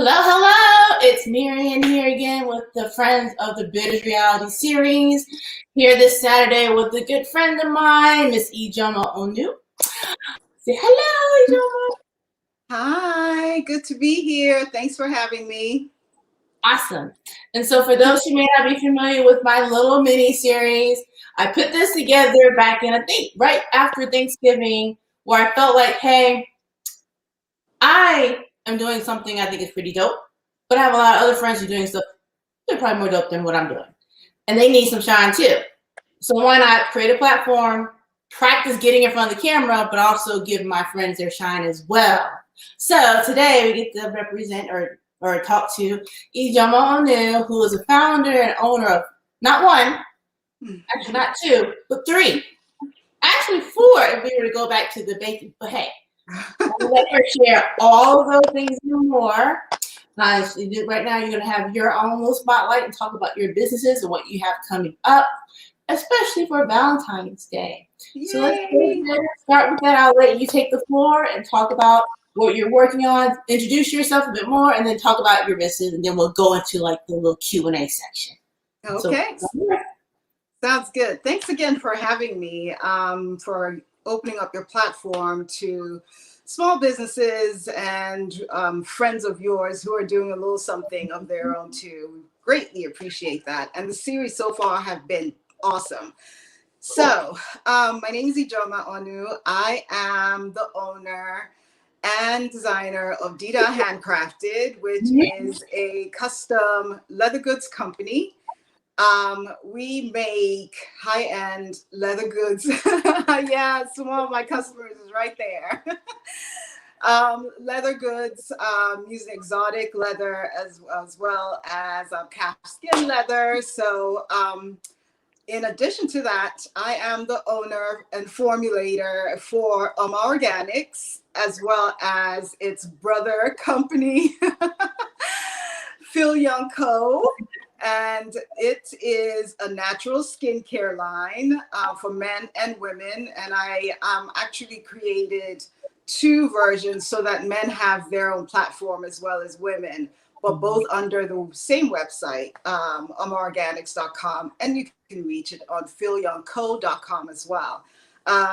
Hello, hello! It's Marian here again with the Friends of the Bitters Reality Series. Here this Saturday with a good friend of mine, Miss Ijeoma Onu. Say hello, Ijeoma. Hi, good to be here. Thanks for having me. Awesome. And so for those who may not be familiar with my little mini series, I put this together back in, I think, right after Thanksgiving, where I felt like, hey, I am doing something I think is pretty dope, but I have a lot of other friends who are doing stuff they're probably more dope than what I'm doing. And they need some shine too. So why not create a platform, practice getting in front of the camera, but also give my friends their shine as well. So today we get to represent or talk to Ijeoma Onu, who is a founder and owner of not one, actually not two, but three. Actually four if we were to go back to the baking. But hey, I'll let her share all of those things and more. Right now, you're going to have your own little spotlight and talk about your businesses and what you have coming up, especially for Valentine's Day. Yay. So let's start with that. I'll let you take the floor and talk about what you're working on, introduce yourself a bit more, and then talk about your business, and then we'll go into like the little Q&A section. Okay. So, sounds good. Thanks again for having me, for opening up your platform to small businesses and friends of yours who are doing a little something of their own too. Greatly appreciate that. And the series so far have been awesome. So my name is Ijeoma Onu. I am the owner and designer of Dida Handcrafted, which is a custom leather goods company. We make high-end leather goods. Yeah, some of my customers is right there. Leather goods, using exotic leather as well as calf skin leather. So in addition to that, I am the owner and formulator for Organics, as well as its brother company, Phil Young Co. And it is a natural skincare line for men and women. And I actually created two versions so that men have their own platform as well as women, but both under the same website, organics.com. And you can reach it on philyoungco.com as well.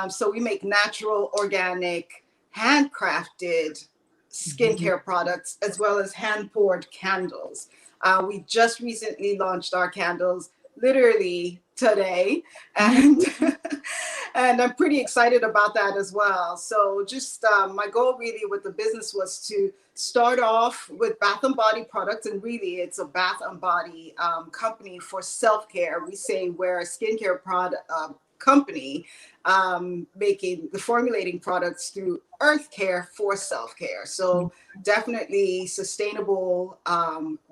So we make natural, organic, handcrafted skincare products as well as hand-poured candles. We just recently launched our candles literally today, and and I'm pretty excited about that as well. So just my goal really with the business was to start off with bath and body products, and really it's a bath and body company for self-care. We say we're a skincare product company formulating products through earth care for self-care. So definitely sustainable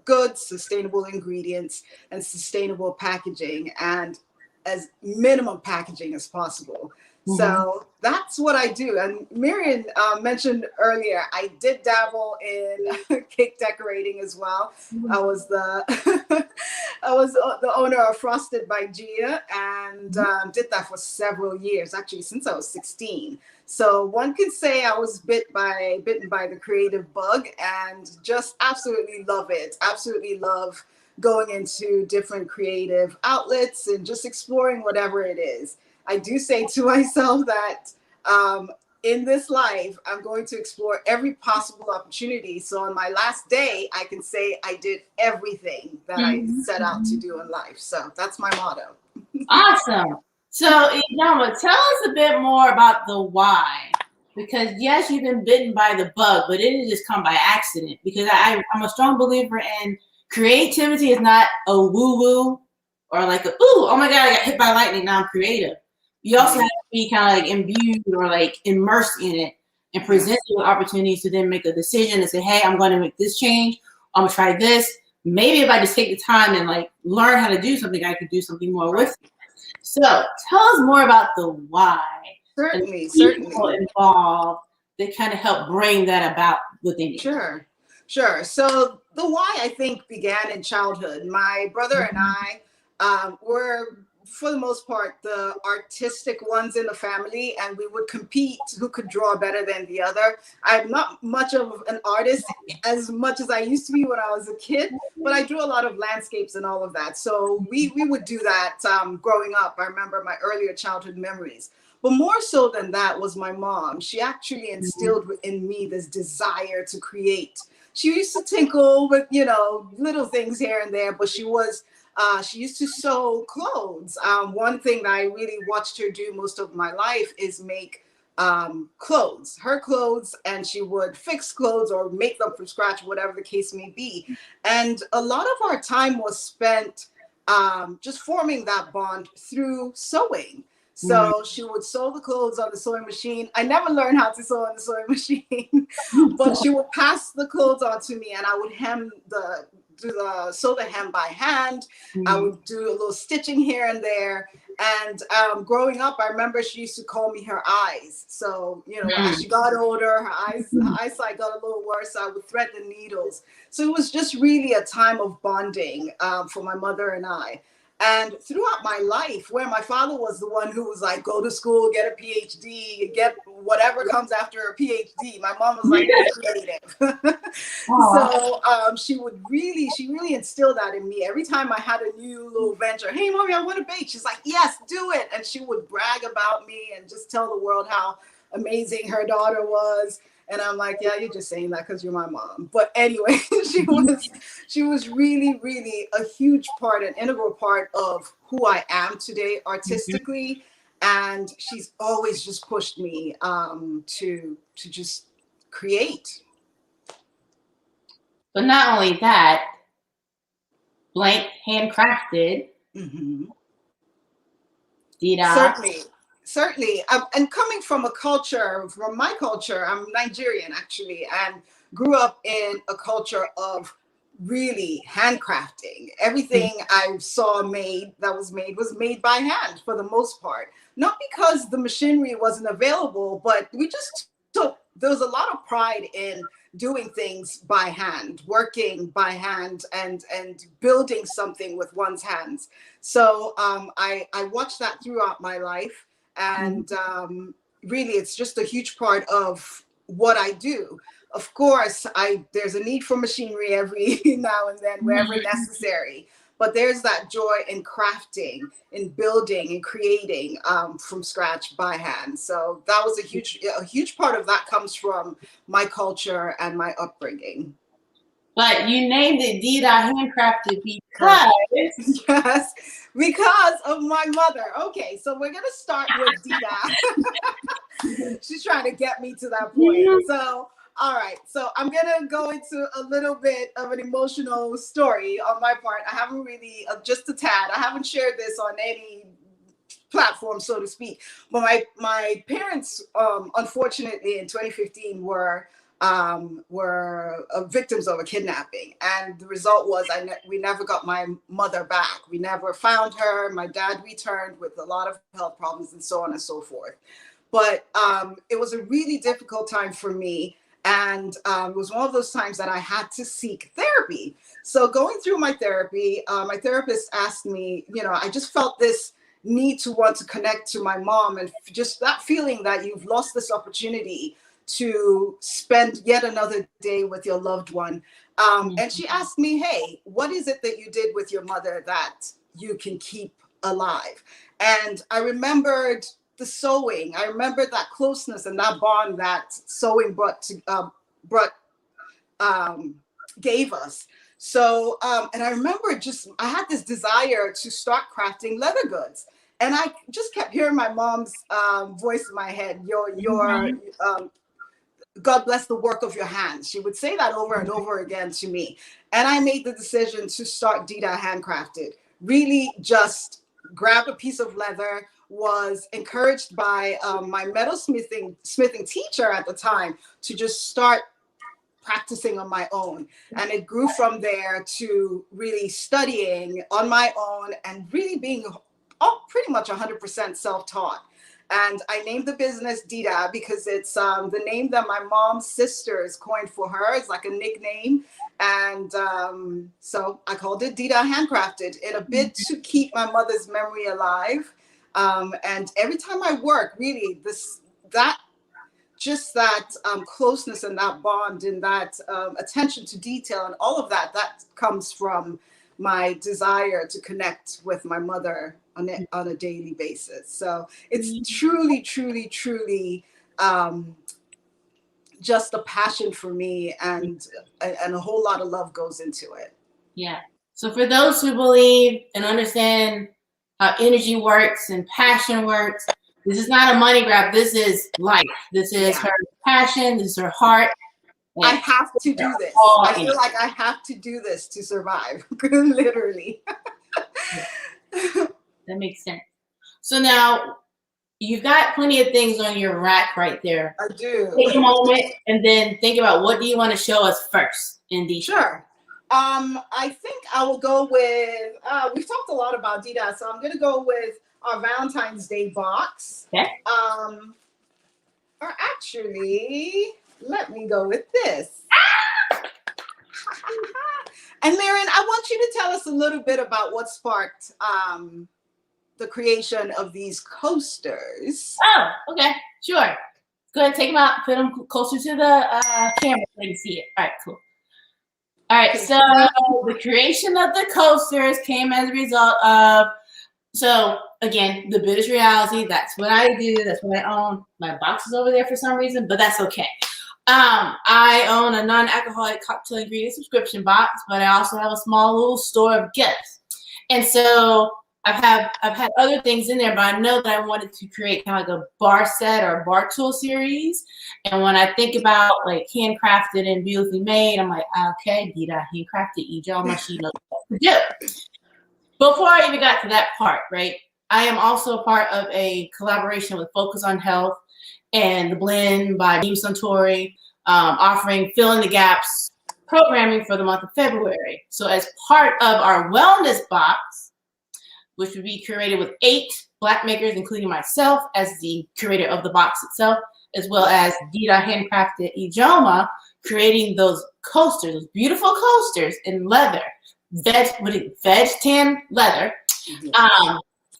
goods, sustainable ingredients, and sustainable packaging, and as minimum packaging as possible. So that's what I do. And Marian mentioned earlier, I did dabble in cake decorating as well. I was the owner of Frosted by Gia, and did that for several years, actually since I was 16. So one could say I was bitten by the creative bug, and just absolutely love it. Absolutely love going into different creative outlets and just exploring whatever it is. I do say to myself that in this life, I'm going to explore every possible opportunity. So on my last day, I can say I did everything that I set out to do in life. So that's my motto. Awesome. So, Ijeoma, tell us a bit more about the why. Because yes, you've been bitten by the bug, but it didn't just come by accident. Because I'm a strong believer in creativity is not a woo-woo or like a, ooh, oh my God, I got hit by lightning, now I'm creative. You also have to be kind of like imbued or like immersed in it and present you with opportunities to then make a decision and say, hey, I'm going to make this change. I'm going to try this. Maybe if I just take the time and like learn how to do something, I could do something more with it. So tell us more about the why. Certainly. Involved that kind of help bring that about within you. Sure. So the why, I think, began in childhood. My brother and I were for the most part, the artistic ones in the family, and we would compete who could draw better than the other. I'm not much of an artist as much as I used to be when I was a kid, but I drew a lot of landscapes and all of that. So we would do that growing up. I remember my earlier childhood memories. But more so than that was my mom. She actually instilled in me this desire to create. She used to tinkle with, you know, little things here and there, but she used to sew clothes. One thing that I really watched her do most of my life is make clothes, her clothes, and she would fix clothes or make them from scratch, whatever the case may be. And a lot of our time was spent just forming that bond through sewing. So she would sew the clothes on the sewing machine. I never learned how to sew on the sewing machine, but she would pass the clothes on to me, and I would sew the hem by hand. I would do a little stitching here and there. And growing up, I remember she used to call me her eyes. So, you know, as she got older, her eyesight got a little worse. So I would thread the needles. So it was just really a time of bonding for my mother and I. And throughout my life, where my father was the one who was like, go to school, get a PhD, get whatever comes after a PhD, my mom was like, be creative. So she really instilled that in me. Every time I had a new little venture, hey, mommy, I want to bake. She's like, yes, do it. And she would brag about me and just tell the world how amazing her daughter was. And I'm like, yeah, you're just saying that because you're my mom. But anyway, she was really, really a huge part, an integral part of who I am today artistically. And she's always just pushed me to just create. But not only that, blank handcrafted. Certainly. And coming from my culture, I'm Nigerian actually, and grew up in a culture of really handcrafting. Everything I saw was made by hand for the most part. Not because the machinery wasn't available, but there was a lot of pride in doing things by hand, working by hand, and building something with one's hands. So I watched that throughout my life. And really, it's just a huge part of what I do. Of course, there's a need for machinery every now and then, wherever necessary. But there's that joy in crafting, in building, and creating from scratch by hand. So that was a huge part of that comes from my culture and my upbringing. But you named it Dida Handcrafted because yes, because of my mother. Okay, so we're gonna start with Dida. She's trying to get me to that point. So, all right. So I'm gonna go into a little bit of an emotional story on my part. I haven't really, just a tad. I haven't shared this on any platform, so to speak. But my parents, unfortunately, in 2015 were victims of a kidnapping, and the result was we never got my mother back. We never found her. My dad returned with a lot of health problems and so on and so forth. But it was a really difficult time for me, and it was one of those times that I had to seek therapy. So going through my therapy, my therapist asked me, you know, I just felt this need to want to connect to my mom, and just that feeling that you've lost this opportunity to spend yet another day with your loved one. And she asked me, hey, what is it that you did with your mother that you can keep alive? And I remembered the sewing. I remembered that closeness and that bond that sewing gave us. So, and I remember I had this desire to start crafting leather goods. And I just kept hearing my mom's voice in my head, God bless the work of your hands. She would say that over and over again to me. And I made the decision to start Dida Handcrafted. Really just grabbed a piece of leather, was encouraged by my metalsmithing teacher at the time to just start practicing on my own. And it grew from there to really studying on my own and really being pretty much 100% self-taught. And I named the business Dida because it's the name that my mom's sisters coined for her. It's like a nickname. And so I called it Dida Handcrafted in a bit to keep my mother's memory alive. And every time I work, really, that closeness and that bond and that attention to detail and all of that, that comes from my desire to connect with my mother on a daily basis. So it's truly, truly, truly just a passion for me, and a whole lot of love goes into it. Yeah. So for those who believe and understand how energy works and passion works, this is not a money grab. This is life. This is her passion. This is her heart. I have to do this. I feel like I have to do this to survive, literally. That makes sense. So now you've got plenty of things on your rack right there. I do. Take a moment and then think about, what do you want to show us first in these? Sure. I think I will go with, we've talked a lot about Dida, so I'm going to go with our Valentine's Day box. Okay. Or actually, let me go with this. And Marion, I want you to tell us a little bit about what sparked the creation of these coasters. Oh, okay, sure. Go ahead, take them out, put them closer to the camera so you can see it. All right, cool. All right, so the creation of the coasters came as a result of, so again, the British reality, that's what I do, that's what I own. My box is over there for some reason, but that's okay. I own a non-alcoholic cocktail ingredient subscription box, but I also have a small little store of gifts. And so I've had other things in there, but I know that I wanted to create kind of like a bar set or a bar tool series. And when I think about like handcrafted and beautifully made, I'm like, okay, Dida, handcrafted, Ijeoma, she knows what to do. Before I even got to that part, right, I am also a part of a collaboration with Focus on Health and the Blend by Dean Suntory, offering Fill in the Gaps programming for the month of February. So as part of our wellness box, which would be curated with 8 Black makers, including myself as the curator of the box itself, as well as Dida Handcrafted Ijeoma, creating those coasters, those beautiful coasters in leather, veg tan leather,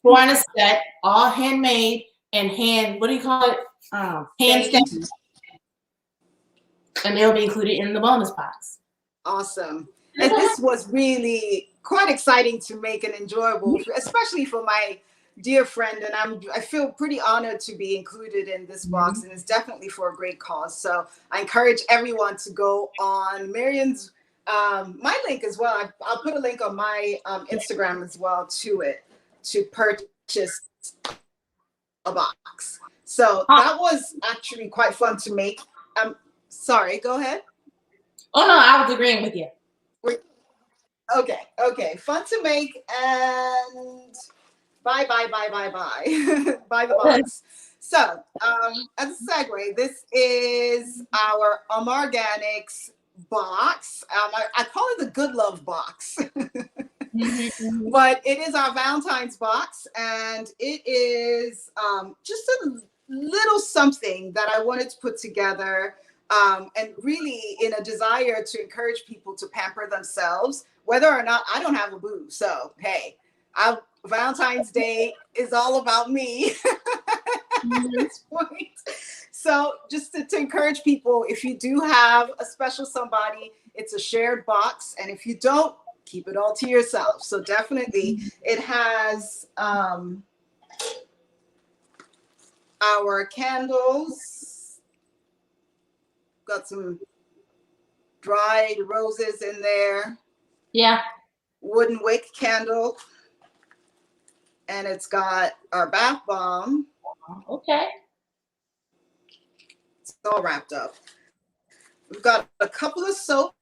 for a set, all handmade and what do you call it? Hand stamped. And they'll be included in the bonus box. Awesome. And this was really quite exciting to make and enjoyable, especially for my dear friend. And I feel pretty honored to be included in this box, and it's definitely for a great cause. So I encourage everyone to go on Marion's, my link as well. I'll put a link on my Instagram as well to it, to purchase a box. So that was actually quite fun to make. Sorry, go ahead. Oh no, I was agreeing with you. Okay. Fun to make, and bye. Buy the box. So, as a segue, this is our Organics box. I call it the Good Love box. But it is our Valentine's box, and it is just a little something that I wanted to put together, and really in a desire to encourage people to pamper themselves, whether or not I don't have a boo. So, hey, Valentine's Day is all about me at this point. So just to encourage people, if you do have a special somebody, it's a shared box. And if you don't, keep it all to yourself. So definitely it has our candles, got some dried roses in there. Yeah. Wooden wick candle. And it's got our bath bomb. Okay. It's all wrapped up. We've got a couple of soaps.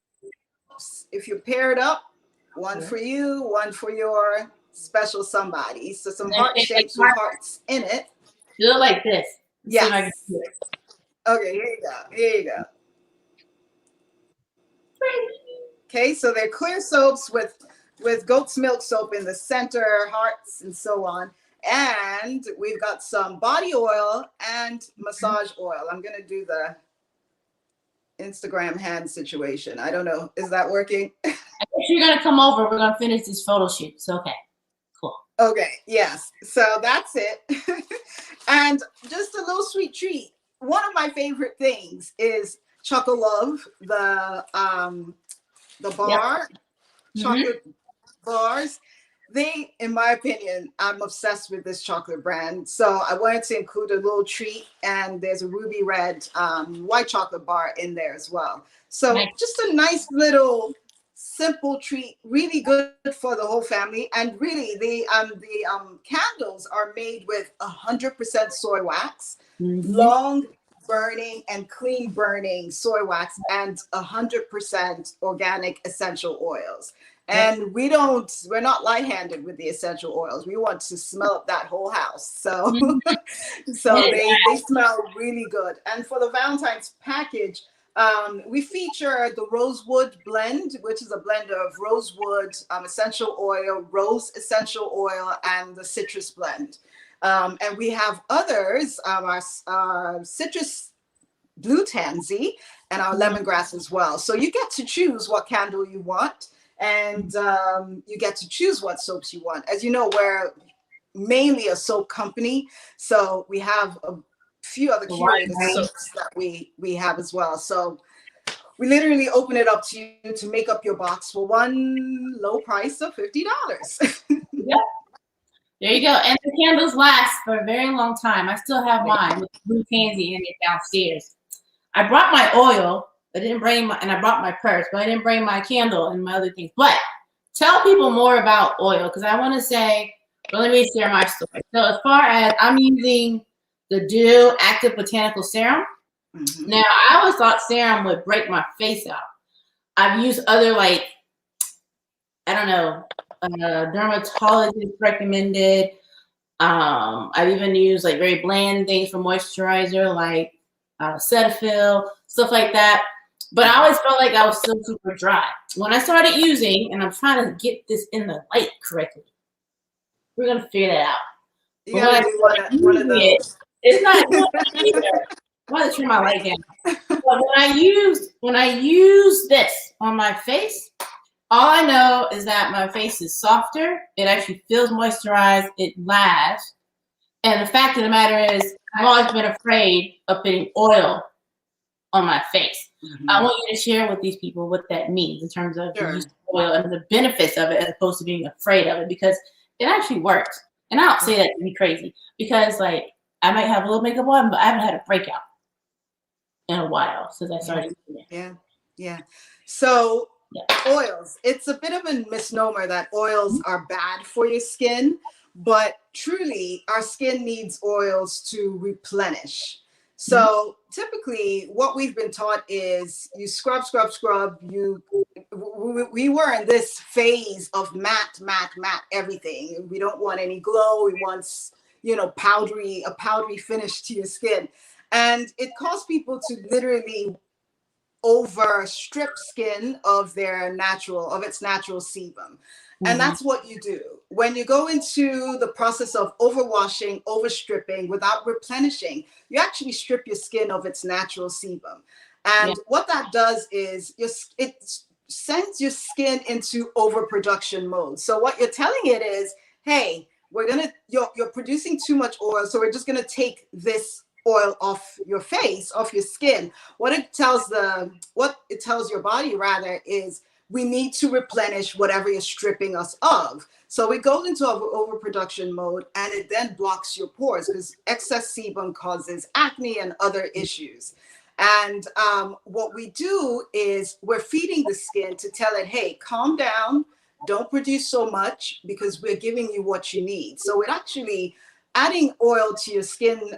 If you pair it up, one for you, one for your special somebody. So some heart shapes with hearts in it. Do it like this. Yes. Okay, here you go. Okay, so they're clear soaps with goat's milk soap in the center, hearts, and so on. And we've got some body oil and massage oil. I'm going to do the Instagram hand situation. I don't know. Is that working? I guess you're going to come over. We're going to finish this photo shoot. It's okay. Cool. Okay. Yes. So that's it. And just a little sweet treat. One of my favorite things is Chocolate Love, the bar, chocolate bars. They, in my opinion, I'm obsessed with this chocolate brand. So I wanted to include a little treat, and there's a ruby red white chocolate bar in there as well. So just a nice little simple treat, really good for the whole family. And really, the candles are made with 100% soy wax, long burning and clean burning soy wax, and 100% organic essential oils. And we're not light-handed with the essential oils. We want to smell up that whole house. So, they smell really good. And for the Valentine's package, we feature the Rosewood blend, which is a blend of rosewood essential oil, rose essential oil, and the citrus blend. And we have others, our citrus blue tansy and our lemongrass as well. So you get to choose what candle you want. And you get to choose what soaps you want. As you know, we're mainly a soap company, so we have a few other curated soaps that we have as well. So we literally open it up to you to make up your box for one low price of $50. Yep. There you go. And the candles last for a very long time. I still have mine with blue tansy in it downstairs. I brought my oil. I didn't bring and I brought my purse, but I didn't bring my candle and my other things. But tell people more about oil, because I want to say, well, let me share my story. So as far as I'm using the Dew Active Botanical Serum. Now, I always thought serum would break my face out. I've used other, like, I don't know, dermatologist recommended. I've even used like very bland things for moisturizer, like Cetaphil, stuff like that. But I always felt like I was still super dry. When I started using, and I'm trying to get this in the light correctly, we're gonna figure that out. You gotta do one of those. It's not either. I'm gonna turn my light down. But when I use this on my face, all I know is that my face is softer. It actually feels moisturized. It lasts. And the fact of the matter is, I've always been afraid of putting oil on my face. I want you to share with these people what that means in terms of the use of oil and the benefits of it, as opposed to being afraid of it, because it actually works. And I don't say that to be crazy, because like I might have a little makeup on, but I haven't had a breakout in a while since I started using it. Yeah. So oils, it's a bit of a misnomer that oils are bad for your skin, but truly our skin needs oils to replenish. So typically what we've been taught is you scrub. We were in this phase of matte everything. We don't want any glow. We want, a powdery finish to your skin. And it caused people to literally overstrip skin of its natural sebum. And that's what you do. When you go into the process of overwashing, overstripping without replenishing, you actually strip your skin of its natural sebum. And what that does is it sends your skin into overproduction mode. So what you're telling it is, hey, you're producing too much oil, so we're just gonna take this oil off your face, off your skin. What it tells your body rather is, we need to replenish whatever you're stripping us of. So it goes into overproduction mode, and it then blocks your pores, because excess sebum causes acne and other issues. And what we do is we're feeding the skin to tell it, hey, calm down, don't produce so much, because we're giving you what you need. So it actually, adding oil to your skin,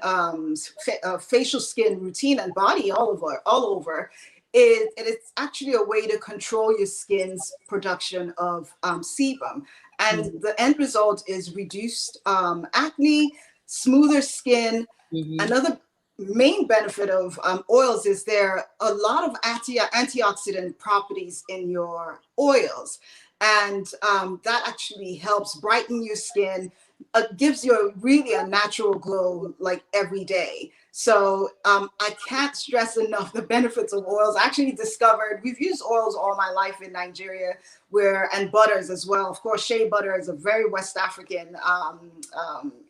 facial skin routine and body all over, it's actually a way to control your skin's production of sebum. And the end result is reduced acne, smoother skin. Another main benefit of oils is there are a lot of antioxidant properties in your oils. And that actually helps brighten your skin. gives you really a natural glow like every day. So I can't stress enough the benefits of oils. I actually discovered, we've used oils all my life in Nigeria, and butters as well. Of course, shea butter is a very West African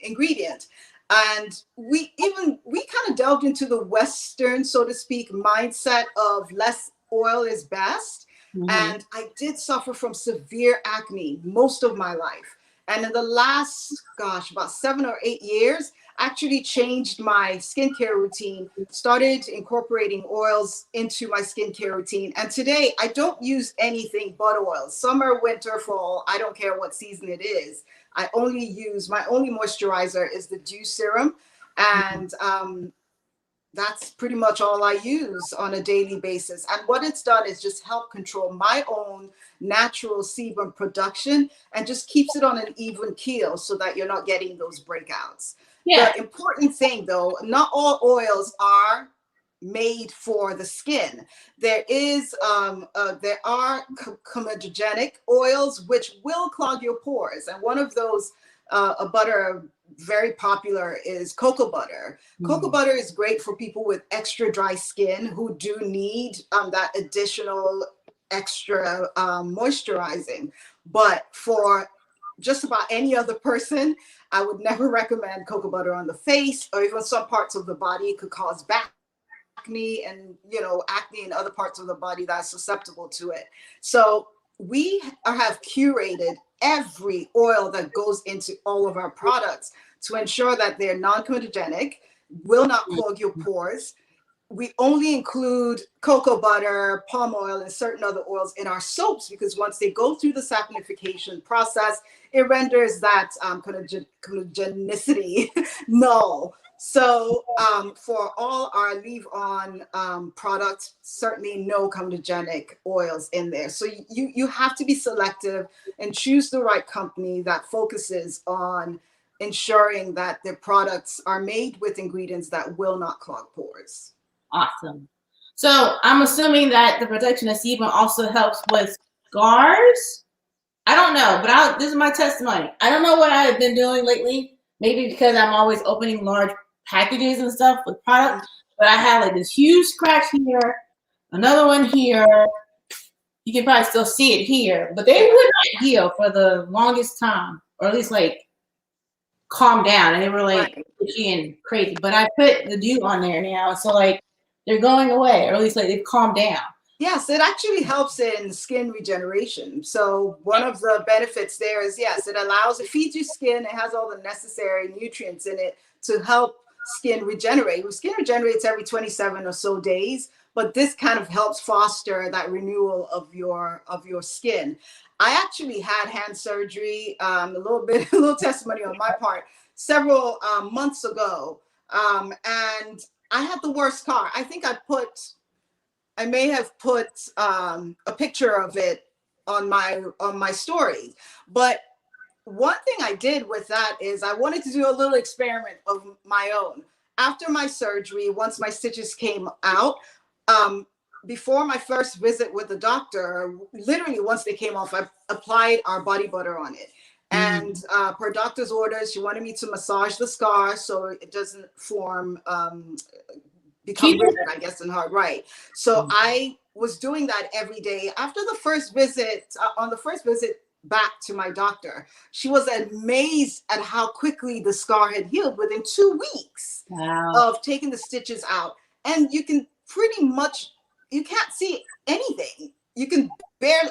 ingredient. And we kind of delved into the Western, so to speak, mindset of less oil is best. Mm-hmm. And I did suffer from severe acne most of my life. And in the last, gosh, about 7 or 8 years, actually changed my skincare routine, started incorporating oils into my skincare routine. And today I don't use anything but oils. Summer, winter, fall, I don't care what season it is. I only use, my only moisturizer is the dew serum. And that's pretty much all I use on a daily basis. And what it's done is just help control my own natural sebum production and just keeps it on an even keel so that you're not getting those breakouts. Yeah. The important thing though, not all oils are made for the skin. There are comedogenic oils which will clog your pores. And one of those, a butter very popular, is cocoa butter. Cocoa butter is great for people with extra dry skin who do need that additional extra moisturizing. But for just about any other person, I would never recommend cocoa butter on the face or even some parts of the body. It could cause acne and acne in other parts of the body that's susceptible to it. So we have curated every oil that goes into all of our products to ensure that they're non-comedogenic, will not clog your pores. We only include cocoa butter, palm oil, and certain other oils in our soaps because once they go through the saponification process, it renders that comedogenicity null. So for all our leave-on products, certainly no comedogenic oils in there. So you have to be selective and choose the right company that focuses on ensuring that their products are made with ingredients that will not clog pores. Awesome. So I'm assuming that the protection of sebum also helps with scars. I don't know, but this is my testimony. I don't know what I've been doing lately. Maybe because I'm always opening large packages and stuff with products, but I had like this huge scratch here, another one here. You can probably still see it here, but they would not heal for the longest time, or at least like calm down, and they were like itchy and crazy. But I put the dew on there now, so like they're going away, or at least like they've calmed down. Yes, it actually helps in skin regeneration. So one of the benefits there is, yes, it feeds your skin. It has all the necessary nutrients in it to help skin regenerate. Skin regenerates every 27 or so days, but this kind of helps foster that renewal of your skin. I actually had hand surgery, a little testimony on my part, several months ago. And I had the worst scar. I think I may have put a picture of it on my story. But one thing I did with that is I wanted to do a little experiment of my own. After my surgery, once my stitches came out, before my first visit with the doctor, literally once they came off, I applied our body butter on it. And per doctor's orders, she wanted me to massage the scar so it doesn't become rigid, I guess, and hard. Right. So I was doing that every day. After the first visit, on the first visit back to my doctor, she was amazed at how quickly the scar had healed within 2 weeks of taking the stitches out. And you can you can't see anything. You can barely,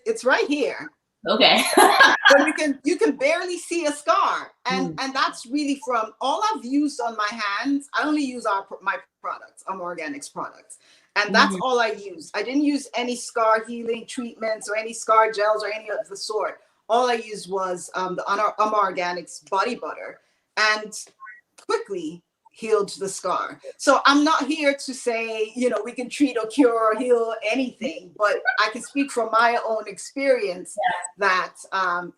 it's right here. Okay. But you can barely see a scar. And that's really from all I've used on my hands. I only use my products, Organics products. And that's all I use. I didn't use any scar healing treatments or any scar gels or any of the sort. All I used was the Organics body butter, and quickly healed the scar. So I'm not here to say, we can treat or cure or heal anything, but I can speak from my own experience that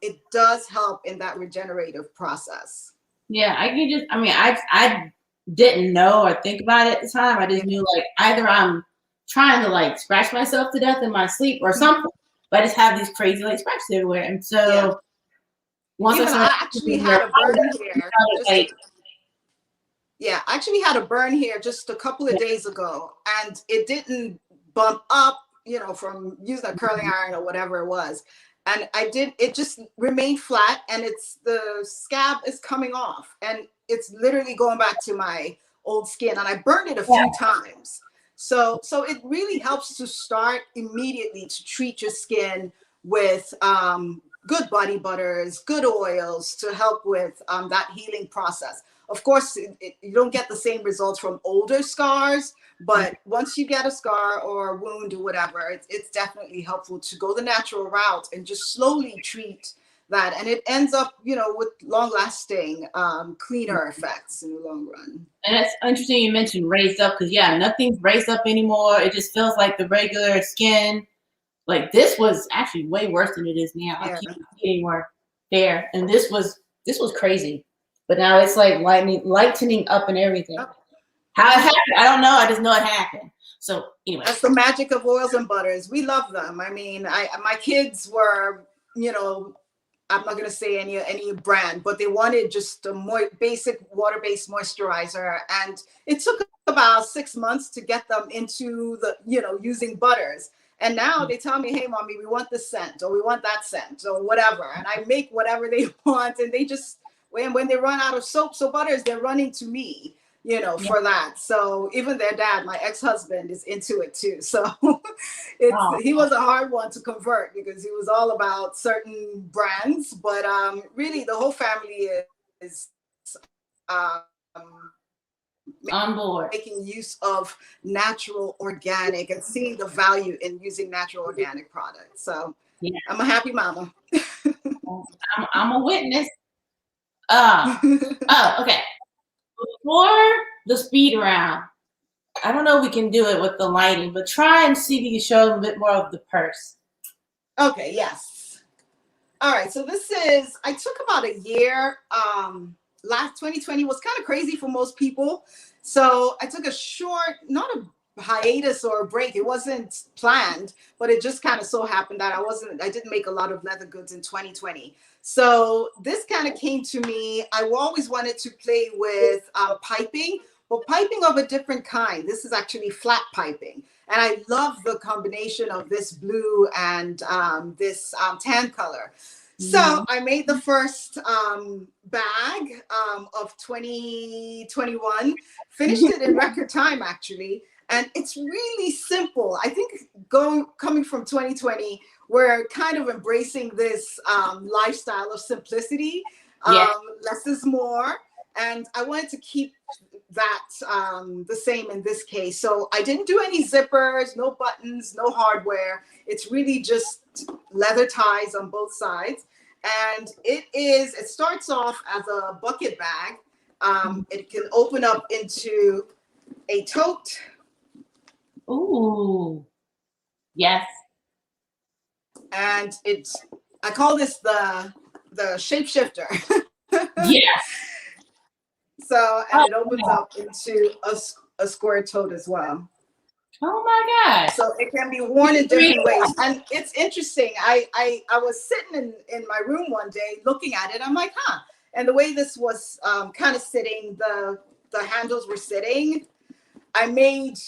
it does help in that regenerative process. Yeah, I didn't know or think about it at the time. I just knew like either I'm trying to like scratch myself to death in my sleep or something, but I just have these crazy like scratches everywhere. And so once I Even started I actually using your had a burn product, it here started just a, like, yeah, I actually had a burn here just a couple of yeah, days ago, and it didn't bump up, from using a curling iron or whatever it was. And it just remained flat, and the scab is coming off, and it's literally going back to my old skin. And I burned it a yeah, few times. So it really helps to start immediately to treat your skin with good body butters, good oils to help with that healing process. Of course, you don't get the same results from older scars, but once you get a scar or a wound or whatever, it's definitely helpful to go the natural route and just slowly treat that. And it ends up, with long-lasting, cleaner effects in the long run. and it's interesting you mentioned raised up because yeah, nothing's raised up anymore. It just feels like the regular skin. Like this was actually way worse than it is now. I Yeah. can't see anymore there, and this was crazy. But now it's like lightening up and everything. How it happened, I don't know. I just know it happened. So anyway, That's the magic of oils and butters. We love them. I mean, my kids were, I'm not going to say any brand, but they wanted just a basic water-based moisturizer, and it took about 6 months to get them into using butters. And now they tell me, "Hey, mommy, we want this scent, or we want that scent, or whatever," and I make whatever they want, and they just when they run out of soaps or butters, they're running to me, yeah. for that. So even their dad, my ex-husband, is into it too. So Oh, he was a hard one to convert because he was all about certain brands, but really the whole family is um, on board. making use of natural organic and seeing the value in using natural organic products. So Yeah, I'm a happy mama. I'm a witness. Oh, okay. Before the speed round, I don't know if we can do it with the lighting, but try and see if you can show them a bit more of the purse. Okay, yes. All right, so I took about a year. Last 2020 was kind of crazy for most people. So I took a short, not a hiatus or a break. It wasn't planned, but it just kind of so happened that I didn't make a lot of leather goods in 2020. So this kind of came to me. I always wanted to play with piping, but piping of a different kind. This is actually flat piping. And I love the combination of this blue and this tan color. So I made the first bag of 2021, finished it in record time actually. And it's really simple. I think coming from 2020, we're kind of embracing this lifestyle of simplicity. Yeah. Less is more. And I wanted to keep that the same in this case. So I didn't do any zippers, no buttons, no hardware. It's really just leather ties on both sides. And it starts off as a bucket bag. It can open up into a tote. Ooh. Yes. And I call this the shapeshifter. Yeah. So, and Oh, it opens up into a square tote as well. oh my gosh. So it can be worn in different ways. And it's interesting. I was sitting in my room one day looking at it. I'm like, huh. And the way this was kind of sitting, the handles were sitting, I made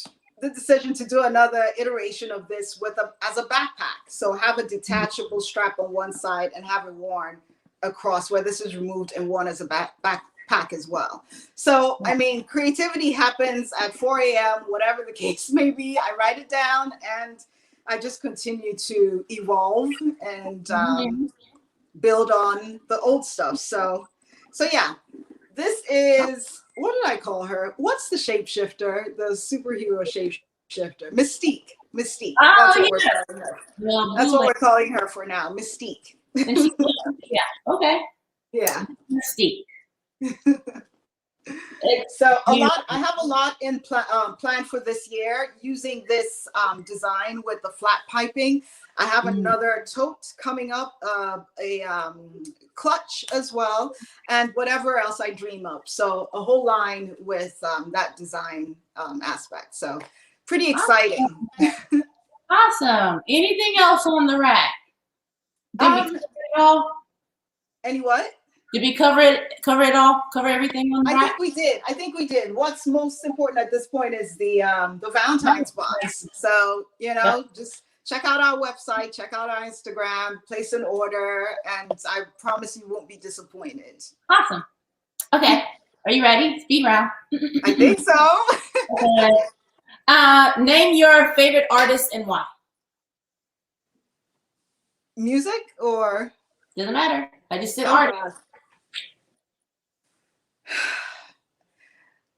the decision to do another iteration of this as a backpack. So have a detachable strap on one side and have it worn across, where this is removed and worn as a backpack as well. So, I mean, creativity happens at 4 a.m., whatever the case may be. I write it down and I just continue to evolve and build on the old stuff. So yeah, this is, what did I call her? What's the shapeshifter? The superhero shapeshifter? Mystique. Mystique. That's Oh what we're yeah. calling her. Well, That's what we're calling her for now. Mystique. and she, yeah. Okay. Yeah. Mystique. So I have a lot in plan for this year using this design with the flat piping. I have another tote coming up, a clutch as well, and whatever else I dream up. So a whole line with that design aspect. So pretty exciting. Awesome. Anything else on the rack? Did we cover it all? Any what? Did we cover it? Cover it all? Cover everything on the I box? think we did. I think we did. What's most important at this point is the Valentine's box. So, Yep. just check out our website, check out our Instagram, place an order, and I promise you won't be disappointed. Awesome. Okay. Are you ready? Speed round. I think so. Okay. Name your favorite artist and why. Music or? Doesn't matter. I just said Oh, artist.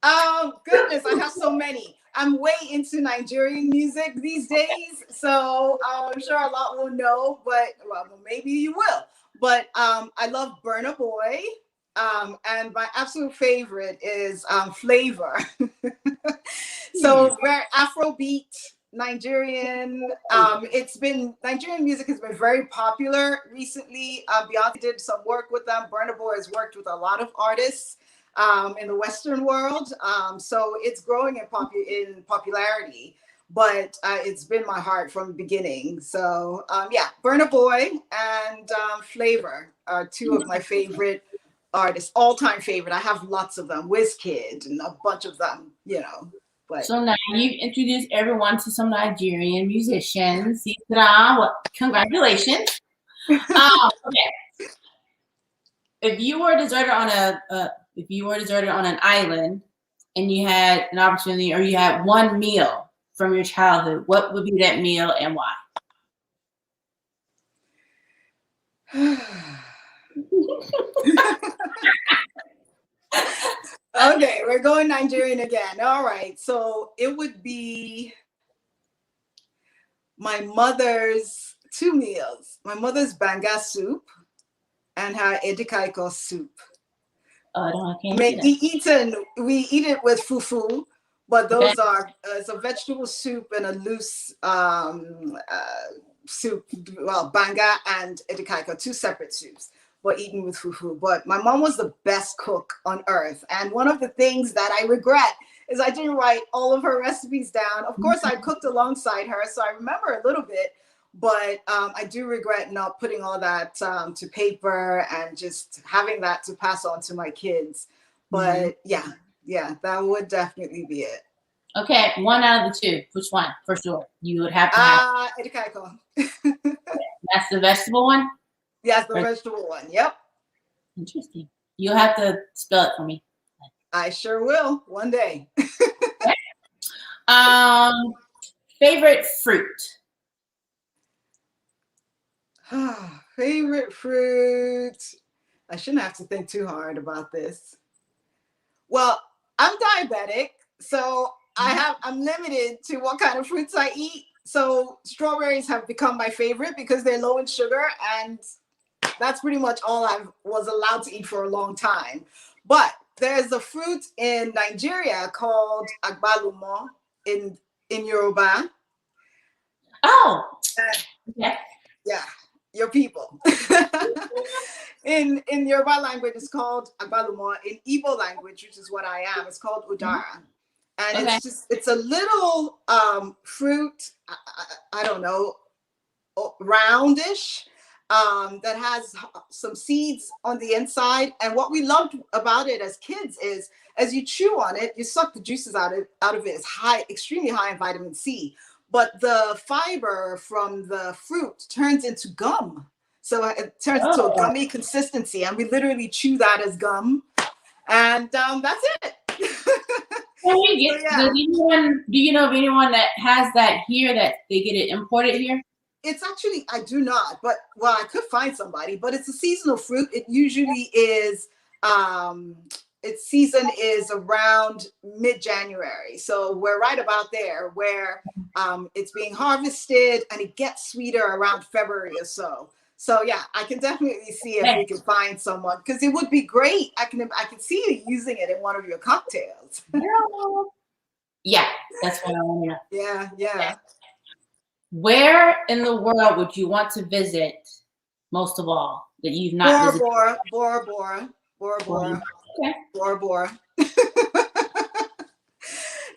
Oh, goodness, I have so many. I'm way into Nigerian music these days, so I'm sure a lot will know, but well, maybe you will. But I love Burna Boy, and my absolute favorite is Flavor. So very Afrobeat, Nigerian. Nigerian music has been very popular recently. Beyonce did some work with them. Burna Boy has worked with a lot of artists in the Western world. So it's growing in popularity, but it's been my heart from the beginning. So yeah, Burna Boy and Flavor are two of my favorite artists, all-time favorite. I have lots of them, Wizkid and a bunch of them, But So now you've introduced everyone to some Nigerian musicians. Well, congratulations. Okay. If you were deserted on an island and you had an opportunity or you had one meal from your childhood, what would be that meal and why? Okay, we're going Nigerian again. All right. So it would be my mother's two meals. My mother's banga soup and her edikaiko soup. I can't see that. We eat it with fufu, but Okay. those are it's a vegetable soup and a loose soup. Well, banga and edikaiko, two separate soups, but eaten with fufu. But my mom was the best cook on earth, and one of the things that I regret is I didn't write all of her recipes down. Of course, I cooked alongside her, so I remember a little bit. But I do regret not putting all that to paper and just having that to pass on to my kids. But yeah, that would definitely be it. Okay, one out of the two. Which one? For sure. You would have to have. Edikaiko. That's the vegetable one? Yes, the vegetable one. Yep. Interesting. You'll have to spell it for me. I sure will one day. Favorite fruit? Favorite fruit. I shouldn't have to think too hard about this. Well, I'm diabetic, so I'm limited to what kind of fruits I eat. So strawberries have become my favorite because they're low in sugar, and that's pretty much all I was allowed to eat for a long time. But there's a fruit in Nigeria called agbalumo in Yoruba. Oh, yeah. Yeah, your people. in Yoruba language, it's called agbalumo. In Igbo language, which is what I am, it's called udara. And it's a little fruit, I don't know, roundish, that has some seeds on the inside. And what we loved about it as kids is, as you chew on it, you suck the juices out of it. It's extremely high in vitamin C. But the fiber from the fruit turns into gum. So it turns into a gummy consistency. And we literally chew that as gum. And that's it. Do you know of anyone that has that here, that they get it imported here? It's actually, I do not, but well, I could find somebody, but it's a seasonal fruit. It usually is, its season is around mid-January. So we're right about there where it's being harvested, and it gets sweeter around February or so. So yeah, I can definitely see if we can find someone, because it would be great. I can see you using it in one of your cocktails. Yeah, that's what I want to know. Yeah. Where in the world would you want to visit most of all that you've not visited? Bora Bora. Okay. Bora Bora.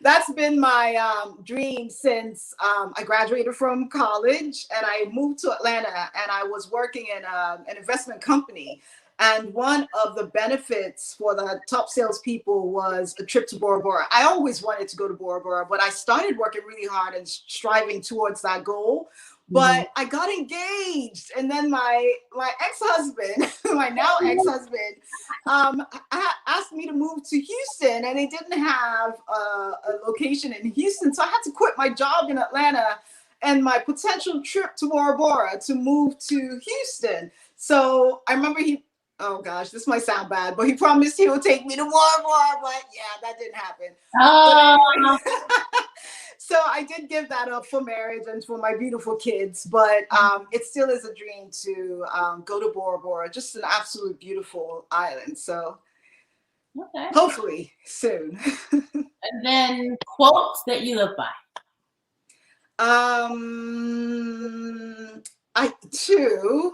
That's been my dream since I graduated from college, and I moved to Atlanta, and I was working in an investment company. And one of the benefits for the top salespeople was a trip to Bora Bora. I always wanted to go to Bora Bora, but I started working really hard and striving towards that goal. But I got engaged, and then my ex-husband, my now ex-husband, asked me to move to Houston, and they didn't have a location in Houston, so I had to quit my job in Atlanta and my potential trip to Bora Bora to move to Houston. So I remember oh gosh, this might sound bad, but he promised he would take me to Bora Bora, but yeah, that didn't happen. Oh. So I did give that up for marriage and for my beautiful kids, but it still is a dream to go to Bora Bora, just an absolute beautiful island. So hopefully soon. And then quotes that you live by. Two.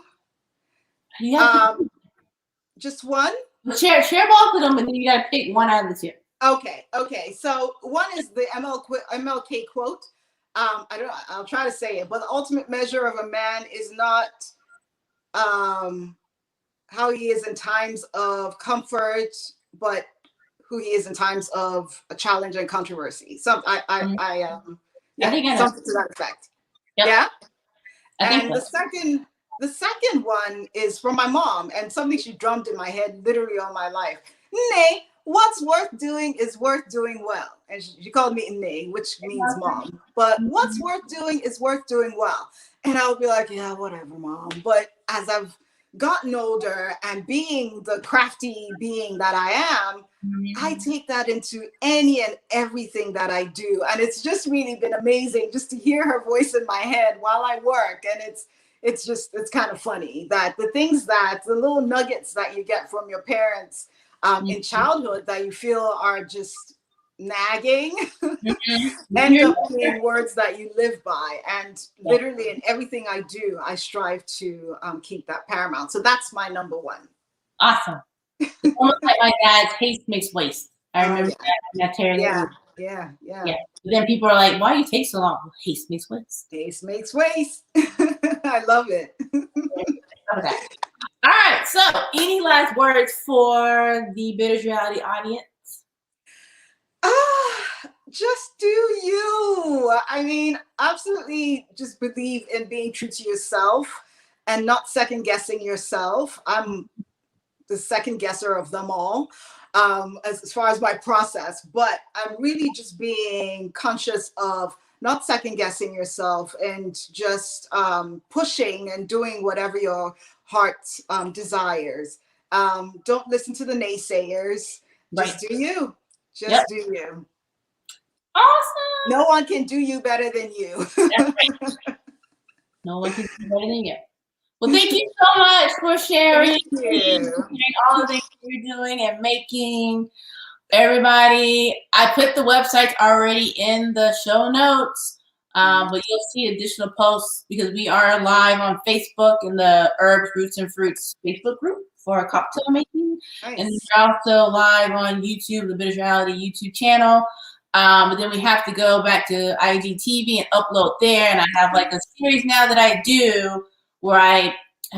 Just one? Share both of them, and then you gotta pick one out of the two. Okay. So one is the MLK quote. I'll try to say it, but the ultimate measure of a man is not how he is in times of comfort, but who he is in times of a challenge and controversy. I think something to that effect. Yep. Yeah. And the second one is from my mom, and something she drummed in my head literally all my life. Nay, what's worth doing is worth doing well. And she called me Nay, which means mom. But what's worth doing is worth doing well. And I'll be like, yeah, whatever, mom. But as I've gotten older and being the crafty being that I am, I take that into any and everything that I do. And it's just really been amazing just to hear her voice in my head while I work. And it's kind of funny that the little nuggets that you get from your parents in childhood that you feel are just nagging end up being words that you live by. And literally in everything I do, I strive to keep that paramount. So that's my number one. Awesome. It's almost like my dad's haste makes waste. I remember that tearing Yeah. But then people are like, why do you take so long? Well, haste makes waste. Haste makes waste. I love it. Okay. All right. So any last words for the Bitters Reality audience? Just do you. I mean, absolutely just believe in being true to yourself and not second guessing yourself. I'm the second guesser of them all as far as my process, but I'm really just being conscious of not second guessing yourself and just pushing and doing whatever your heart desires. Don't listen to the naysayers. Just do you. Just do you. Awesome. No one can do you better than you. No one can do you better than you. Well, thank you so much for sharing all the things you're doing and making. Everybody, I put the websites already in the show notes, but you'll see additional posts because we are live on Facebook in the Herbs, Roots, and Fruits Facebook group for cocktail making. Nice. And we're also live on YouTube, the Bitters Reality YouTube channel. But then we have to go back to IGTV and upload there. And I have like a series now that I do where I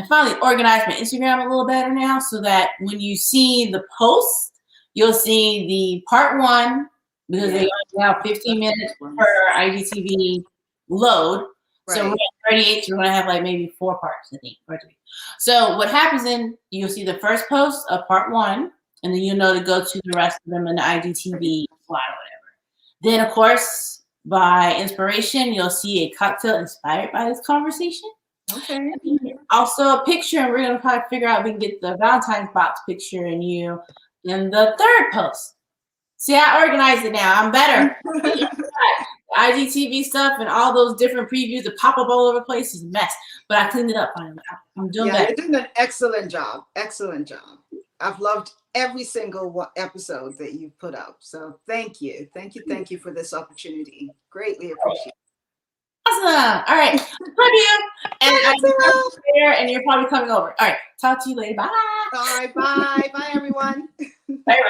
finally organized my Instagram a little better now so that when you see the post, you'll see the part one, because they have 15 minutes per IGTV load. Right. So we're at 38, so we're going to have like maybe 4 parts, I think, or 3. So what happens then, you'll see the first post of part 1, and then you'll know to go to the rest of them in the IGTV slide or whatever. Then, of course, by inspiration, you'll see a cocktail inspired by this conversation. Okay. Also a picture, and we're going to probably figure out if we can get the Valentines Box picture in you in the third post. See, I organized it now. I'm better. IGTV stuff and all those different previews that pop up all over the place is a mess. But I cleaned it up finally. I'm doing better. You're doing an excellent job. Excellent job. I've loved every single episode that you've put up. So thank you. Thank you for this opportunity. Greatly appreciate it. Awesome. All right. Love you. And you're probably coming over. All right. Talk to you later. Bye. All right. Bye. Bye, everyone. Bye.